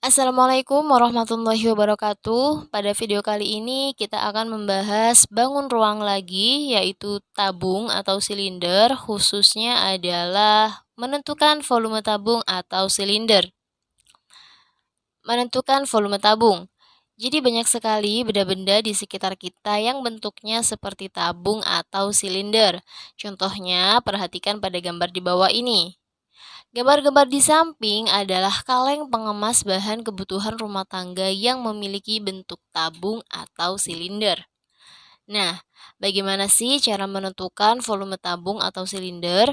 Assalamualaikum warahmatullahi wabarakatuh. Pada video kali ini kita akan membahas bangun ruang lagi, yaitu tabung atau silinder, khususnya adalah menentukan volume tabung atau silinder. Menentukan volume tabung. Jadi banyak sekali benda-benda di sekitar kita yang bentuknya seperti tabung atau silinder. Contohnya, perhatikan pada gambar di bawah ini. Gambar-gambar di samping adalah kaleng pengemas bahan kebutuhan rumah tangga yang memiliki bentuk tabung atau silinder. Nah, bagaimana sih cara menentukan volume tabung atau silinder?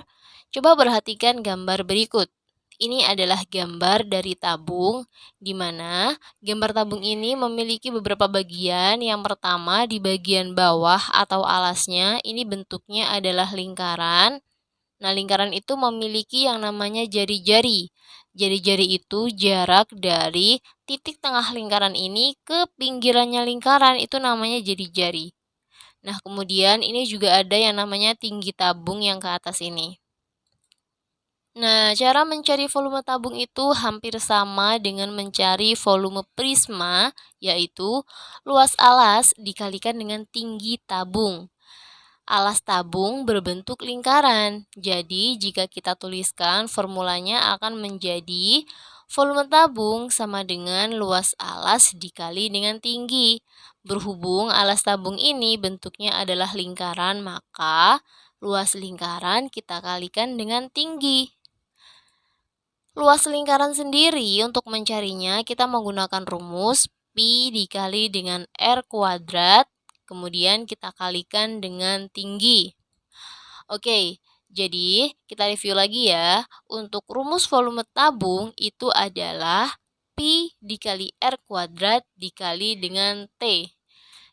Coba perhatikan gambar berikut. Ini adalah gambar dari tabung, di mana gambar tabung ini memiliki beberapa bagian. Yang pertama, di bagian bawah atau alasnya, ini bentuknya adalah lingkaran. Nah, lingkaran itu memiliki yang namanya jari-jari. Jari-jari itu jarak dari titik tengah lingkaran ini ke pinggirannya lingkaran, itu namanya jari-jari. Nah, kemudian ini juga ada yang namanya tinggi tabung yang ke atas ini. Nah, cara mencari volume tabung itu hampir sama dengan mencari volume prisma, yaitu luas alas dikalikan dengan tinggi tabung. Alas tabung berbentuk lingkaran. Jadi, jika kita tuliskan formulanya akan menjadi volume tabung sama dengan luas alas dikali dengan tinggi. Berhubung alas tabung ini bentuknya adalah lingkaran, maka luas lingkaran kita kalikan dengan tinggi. Luas lingkaran sendiri untuk mencarinya kita menggunakan rumus Pi dikali dengan R kuadrat, kemudian kita kalikan dengan tinggi. Oke, jadi kita review lagi ya. Untuk rumus volume tabung itu adalah Pi dikali R kuadrat dikali dengan T.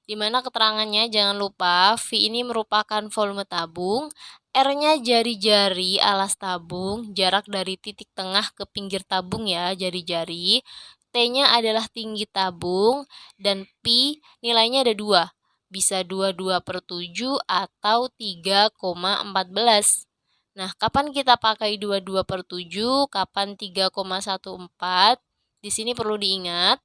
Di mana keterangannya jangan lupa V ini merupakan volume tabung, R-nya jari-jari alas tabung, jarak dari titik tengah ke pinggir tabung ya, jari-jari. T-nya adalah tinggi tabung, dan Pi nilainya ada 2. Bisa 22/7 atau 3,14. Nah, kapan kita pakai 22/7, kapan 3,14? Di sini perlu diingat,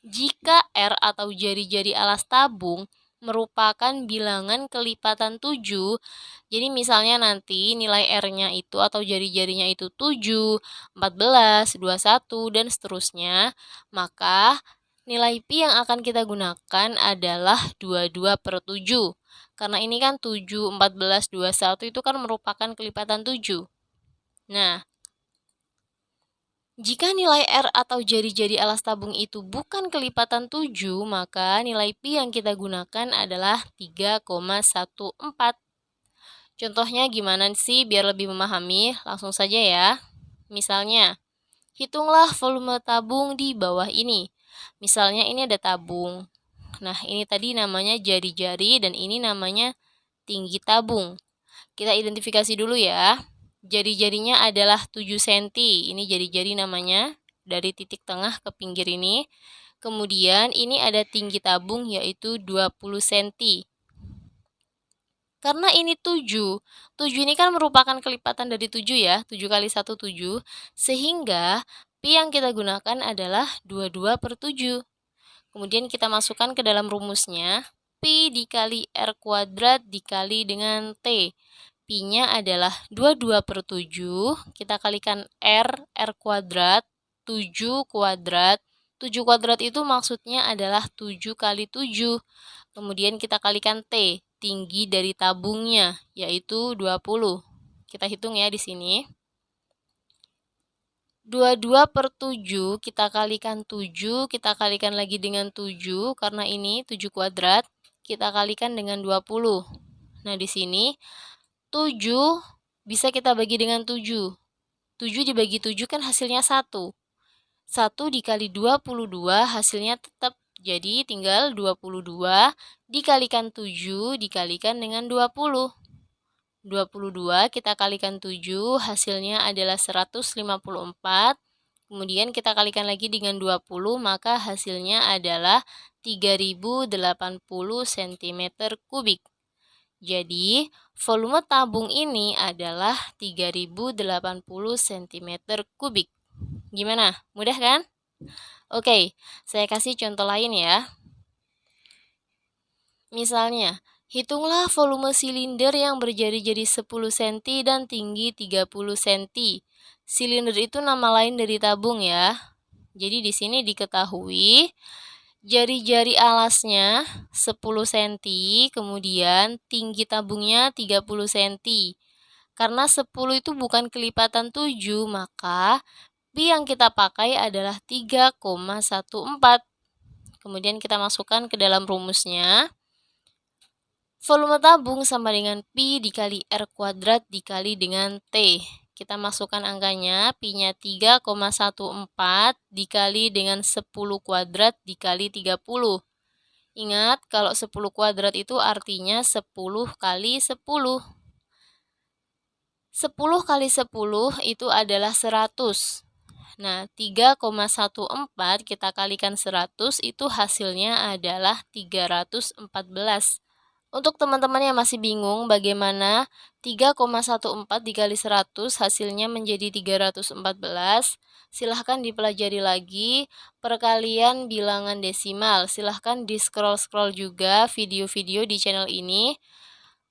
jika R atau jari-jari alas tabung merupakan bilangan kelipatan 7, jadi misalnya nanti nilai R-nya itu atau jari-jarinya itu 7, 14, 21, dan seterusnya, maka nilai Pi yang akan kita gunakan adalah 22/7. Karena ini kan 7, 14, 21 itu kan merupakan kelipatan 7. Nah, jika nilai R atau jari-jari alas tabung itu bukan kelipatan 7, maka nilai Pi yang kita gunakan adalah 3,14. Contohnya gimana sih biar lebih memahami? Langsung saja ya. Misalnya, hitunglah volume tabung di bawah ini. Misalnya ini ada tabung. Nah, ini tadi namanya jari-jari dan ini namanya tinggi tabung. Kita identifikasi dulu ya. Jari-jarinya adalah 7 cm. Ini jari-jari namanya, dari titik tengah ke pinggir ini. Kemudian ini ada tinggi tabung yaitu 20 cm. Karena ini 7 ini kan merupakan kelipatan dari 7 ya, 7 kali 1 7, sehingga Pi yang kita gunakan adalah 22/7. Kemudian kita masukkan ke dalam rumusnya, Pi dikali R kuadrat dikali dengan T. Pi-nya adalah 22/7, kita kalikan R kuadrat, 7 kuadrat. 7 kuadrat itu maksudnya adalah 7 kali 7. Kemudian kita kalikan T, tinggi dari tabungnya, yaitu 20. Kita hitung ya di sini. 22/7 kita kalikan 7, kita kalikan lagi dengan 7, karena ini 7 kuadrat, kita kalikan dengan 20. Nah, di sini 7 bisa kita bagi dengan 7. 7 dibagi 7 kan hasilnya 1. 1 dikali 22 hasilnya tetap. Jadi tinggal 22 dikalikan 7 dikalikan dengan 20. 22 kita kalikan 7 hasilnya adalah 154. Kemudian kita kalikan lagi dengan 20 maka hasilnya adalah 3080 cm kubik. Jadi, volume tabung ini adalah 3080 cm kubik. Gimana? Mudah kan? Oke, saya kasih contoh lain ya. Misalnya, hitunglah volume silinder yang berjari-jari 10 cm dan tinggi 30 cm. Silinder itu nama lain dari tabung ya. Jadi di sini diketahui jari-jari alasnya 10 cm, kemudian tinggi tabungnya 30 cm. Karena 10 itu bukan kelipatan 7, maka pi yang kita pakai adalah 3,14. Kemudian kita masukkan ke dalam rumusnya. Volume tabung sama dengan pi dikali R kuadrat dikali dengan T. Kita masukkan angkanya, pi-nya 3,14 dikali dengan 10 kuadrat dikali 30. Ingat, kalau 10 kuadrat itu artinya 10 kali 10. 10 kali 10 itu adalah 100. Nah, 3,14 kita kalikan 100 itu hasilnya adalah 314. Untuk teman-teman yang masih bingung bagaimana 3,14 dikali 100 hasilnya menjadi 314, silahkan dipelajari lagi perkalian bilangan desimal. Silahkan di scroll-scroll juga video-video di channel ini.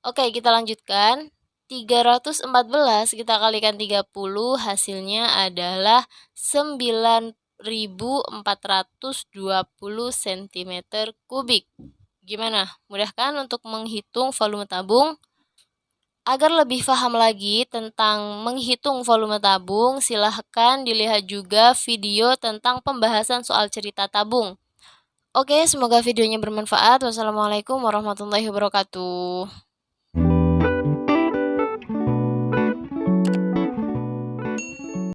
Oke, kita lanjutkan. 314 kita kalikan 30 hasilnya adalah 9.420 cm kubik. Gimana? Mudah kan untuk menghitung volume tabung? Agar lebih paham lagi tentang menghitung volume tabung, silahkan dilihat juga video tentang pembahasan soal cerita tabung. Oke, semoga videonya bermanfaat. Wassalamualaikum warahmatullahi wabarakatuh.